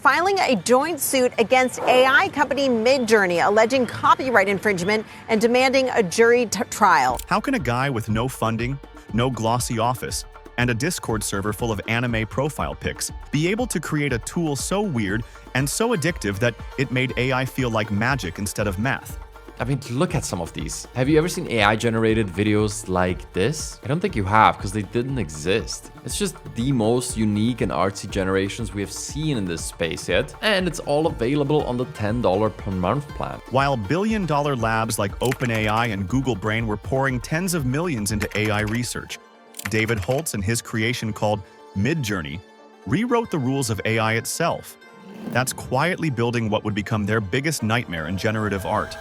filing a joint suit against AI company Midjourney, alleging copyright infringement and demanding a jury trial. How can a guy with no funding, no glossy office, and a Discord server full of anime profile pics be able to create a tool so weird and so addictive that it made AI feel like magic instead of math? I mean, look at some of these. Have you ever seen AI-generated videos like this? I don't think you have, because they didn't exist. It's just the most unique and artsy generations we have seen in this space yet, and it's all available on the $10 per month plan. While billion-dollar labs like OpenAI and Google Brain were pouring tens of millions into AI research, David Holtz and his creation called Midjourney rewrote the rules of AI itself. That's quietly building what would become their biggest nightmare in generative art.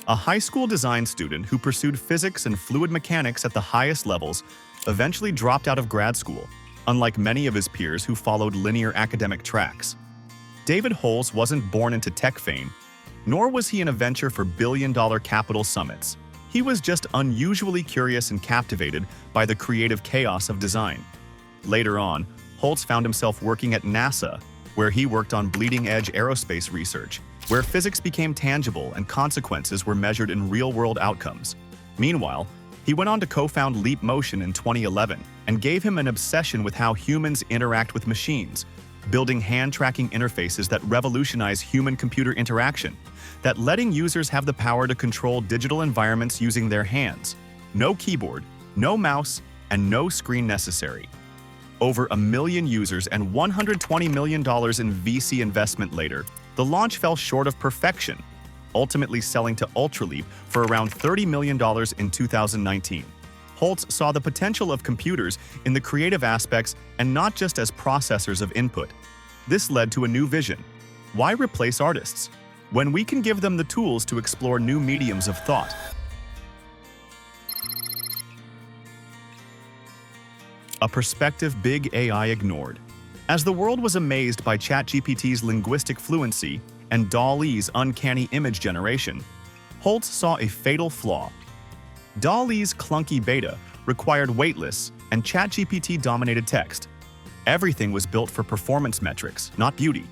A high school design student who pursued physics and fluid mechanics at the highest levels eventually dropped out of grad school, unlike many of his peers who followed linear academic tracks. David Holtz wasn't born into tech fame, nor was he in a venture for billion-dollar capital summits. He was just unusually curious and captivated by the creative chaos of design. Later on, Holtz found himself working at NASA, where he worked on bleeding-edge aerospace research, where physics became tangible and consequences were measured in real-world outcomes. Meanwhile, he went on to co-found Leap Motion in 2011 and gave him an obsession with how humans interact with machines, building hand-tracking interfaces that revolutionize human-computer interaction, that letting users have the power to control digital environments using their hands. No keyboard, no mouse, and no screen necessary. Over 1 million users and $120 million in VC investment later, the launch fell short of perfection, ultimately selling to Ultraleap for around $30 million in 2019. Holtz saw the potential of computers in the creative aspects and not just as processors of input. This led to a new vision. Why replace artists when we can give them the tools to explore new mediums of thought? A perspective big AI ignored. As the world was amazed by ChatGPT's linguistic fluency and DALL-E's uncanny image generation, Holtz saw a fatal flaw. DALL-E's clunky beta required weightless and ChatGPT-dominated text. Everything was built for performance metrics, not beauty.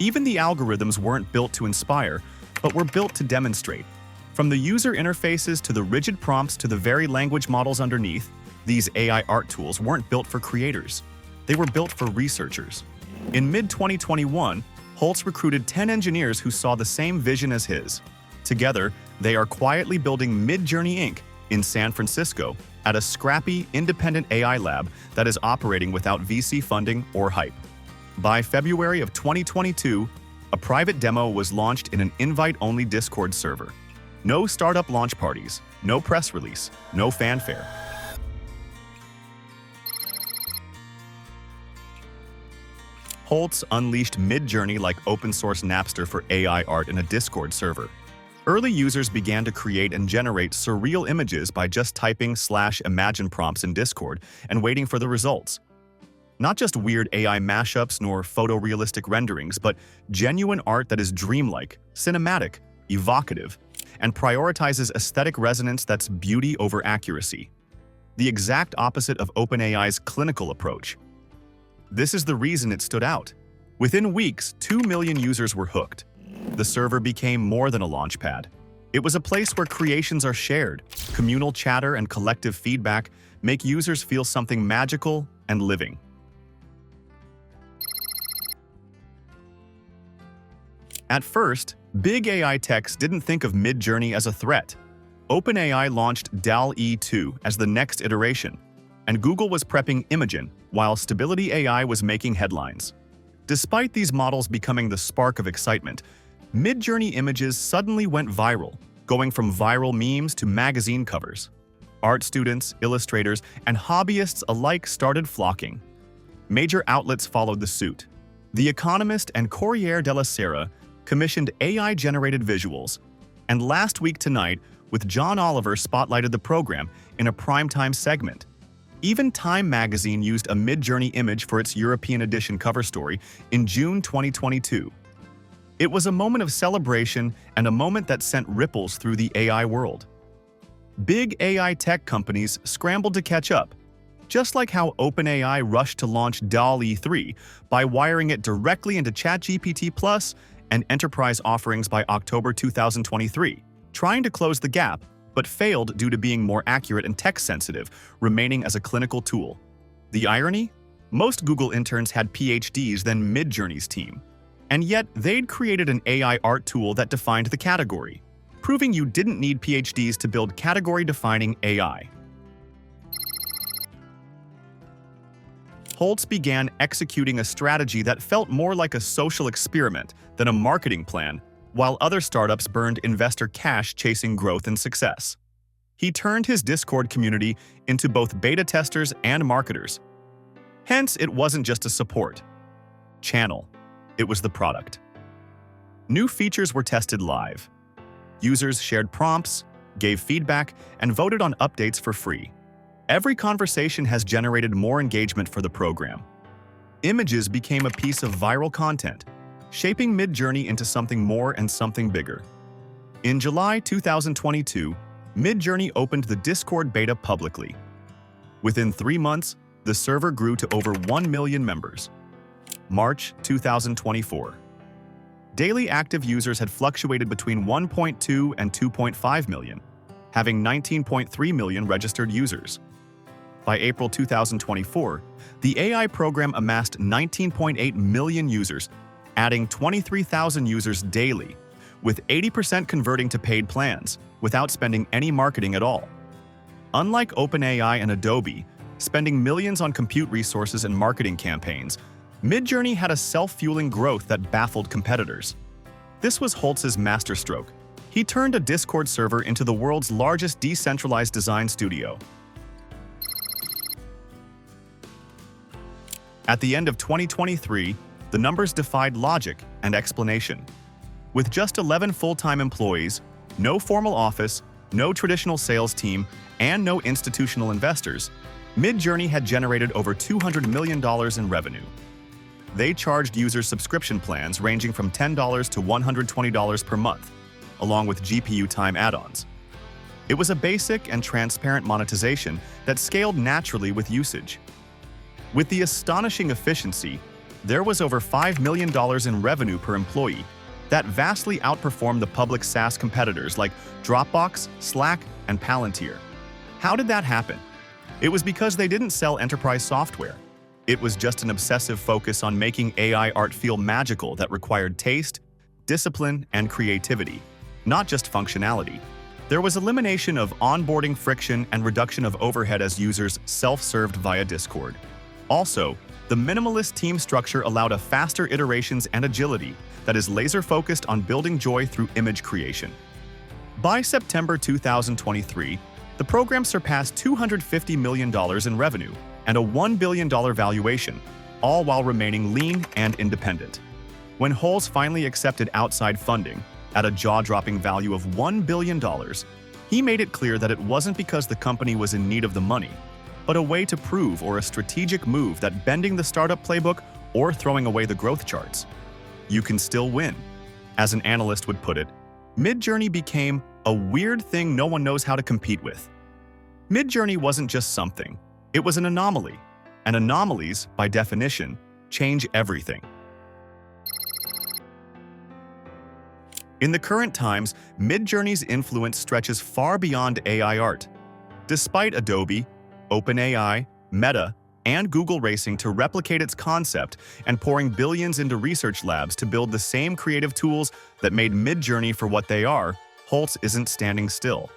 Even the algorithms weren't built to inspire, but were built to demonstrate. From the user interfaces to the rigid prompts to the very language models underneath, these AI art tools weren't built for creators. They were built for researchers. In mid-2021, Holtz recruited 10 engineers who saw the same vision as his. Together, they are quietly building Midjourney Inc. in San Francisco at a scrappy, independent AI lab that is operating without VC funding or hype. By February of 2022, a private demo was launched in an invite-only Discord server. No startup launch parties, no press release, no fanfare. Holtz unleashed Midjourney like open-source Napster for AI art in a Discord server. Early users began to create and generate surreal images by just typing /imagine prompts in Discord and waiting for the results. Not just weird AI mashups nor photorealistic renderings, but genuine art that is dreamlike, cinematic, evocative, and prioritizes aesthetic resonance that's beauty over accuracy. The exact opposite of OpenAI's clinical approach. This is the reason it stood out. Within weeks, 2 million users were hooked. The server became more than a launchpad. It was a place where creations are shared. Communal chatter and collective feedback make users feel something magical and living. At first, big AI techs didn't think of Midjourney as a threat. OpenAI launched DALL-E 2 as the next iteration, and Google was prepping Imagen, while Stability AI was making headlines. Despite these models becoming the spark of excitement, Midjourney images suddenly went viral, going from viral memes to magazine covers. Art students, illustrators, and hobbyists alike started flocking. Major outlets followed the suit. The Economist and Corriere della Sera commissioned AI-generated visuals, and Last Week Tonight with John Oliver spotlighted the program in a primetime segment. Even Time magazine used a Midjourney image for its European edition cover story in June 2022. It was a moment of celebration and a moment that sent ripples through the AI world. Big AI tech companies scrambled to catch up. just like how OpenAI rushed to launch DALL-E 3 by wiring it directly into ChatGPT Plus and enterprise offerings by October 2023, trying to close the gap, but failed due to being more accurate and text-sensitive, remaining as a clinical tool. The irony? Most Google interns had PhDs than Midjourney's team, and yet they'd created an AI art tool that defined the category, proving you didn't need PhDs to build category-defining AI. Holtz began executing a strategy that felt more like a social experiment than a marketing plan, while other startups burned investor cash chasing growth and success. He turned his Discord community into both beta testers and marketers. Hence, it wasn't just a support channel, it was the product. New features were tested live. Users shared prompts, gave feedback, and voted on updates for free. Every conversation has generated more engagement for the program. Images became a piece of viral content, shaping Midjourney into something more and something bigger. In July 2022, Midjourney opened the Discord beta publicly. Within 3 months, the server grew to over 1 million members. March 2024. Daily active users had fluctuated between 1.2 and 2.5 million, having 19.3 million registered users. By April 2024, the AI program amassed 19.8 million users, adding 23,000 users daily, with 80% converting to paid plans without spending any marketing at all. Unlike OpenAI and Adobe, spending millions on compute resources and marketing campaigns, Midjourney had a self-fueling growth that baffled competitors. This was Holtz's masterstroke. He turned a Discord server into the world's largest decentralized design studio. At the end of 2023, the numbers defied logic and explanation. With just 11 full-time employees, no formal office, no traditional sales team, and no institutional investors, Midjourney had generated over $200 million in revenue. They charged users subscription plans ranging from $10 to $120 per month, along with GPU time add-ons. It was a basic and transparent monetization that scaled naturally with usage. With the astonishing efficiency, there was over $5 million in revenue per employee that vastly outperformed the public SaaS competitors like Dropbox, Slack, and Palantir. How did that happen? It was because they didn't sell enterprise software. It was just an obsessive focus on making AI art feel magical that required taste, discipline, and creativity, not just functionality. There was elimination of onboarding friction and reduction of overhead as users self-served via Discord. Also, the minimalist team structure allowed faster iterations and agility that is laser-focused on building joy through image creation. By September 2023, the program surpassed $250 million in revenue and a $1 billion valuation, all while remaining lean and independent. When Holtz finally accepted outside funding at a jaw-dropping value of $1 billion, he made it clear that it wasn't because the company was in need of the money, but a way to prove or a strategic move that bending the startup playbook or throwing away the growth charts, you can still win. As an analyst would put it, Midjourney became a weird thing no one knows how to compete with. Midjourney wasn't just something, it was an anomaly. And anomalies, by definition, change everything. In the current times, Midjourney's influence stretches far beyond AI art. Despite Adobe, OpenAI, Meta, and Google racing to replicate its concept and pouring billions into research labs to build the same creative tools that made Midjourney for what they are, Holtz isn't standing still.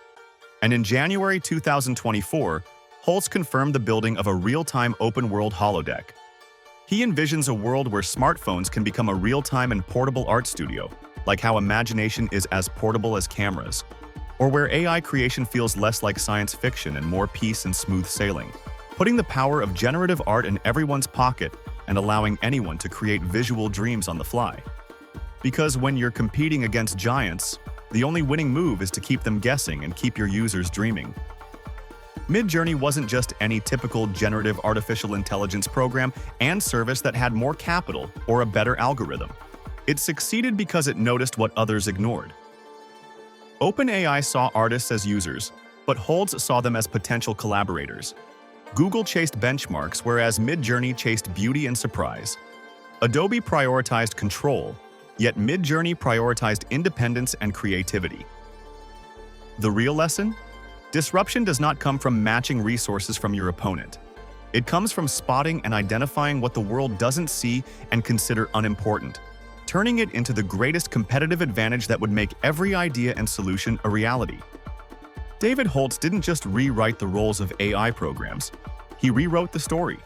And in January 2024, Holtz confirmed the building of a real-time open-world holodeck. He envisions a world where smartphones can become a real-time and portable art studio, like how imagination is as portable as cameras, or where AI creation feels less like science fiction and more peace and smooth sailing, putting the power of generative art in everyone's pocket and allowing anyone to create visual dreams on the fly. Because when you're competing against giants, the only winning move is to keep them guessing and keep your users dreaming. Midjourney wasn't just any typical generative artificial intelligence program and service that had more capital or a better algorithm. It succeeded because it noticed what others ignored. OpenAI saw artists as users, but Holtz saw them as potential collaborators. Google chased benchmarks, whereas Midjourney chased beauty and surprise. Adobe prioritized control, yet Midjourney prioritized independence and creativity. The real lesson? Disruption does not come from matching resources from your opponent. It comes from spotting and identifying what the world doesn't see and consider unimportant, turning it into the greatest competitive advantage that would make every idea and solution a reality. David Holtz didn't just rewrite the roles of AI programs, he rewrote the story.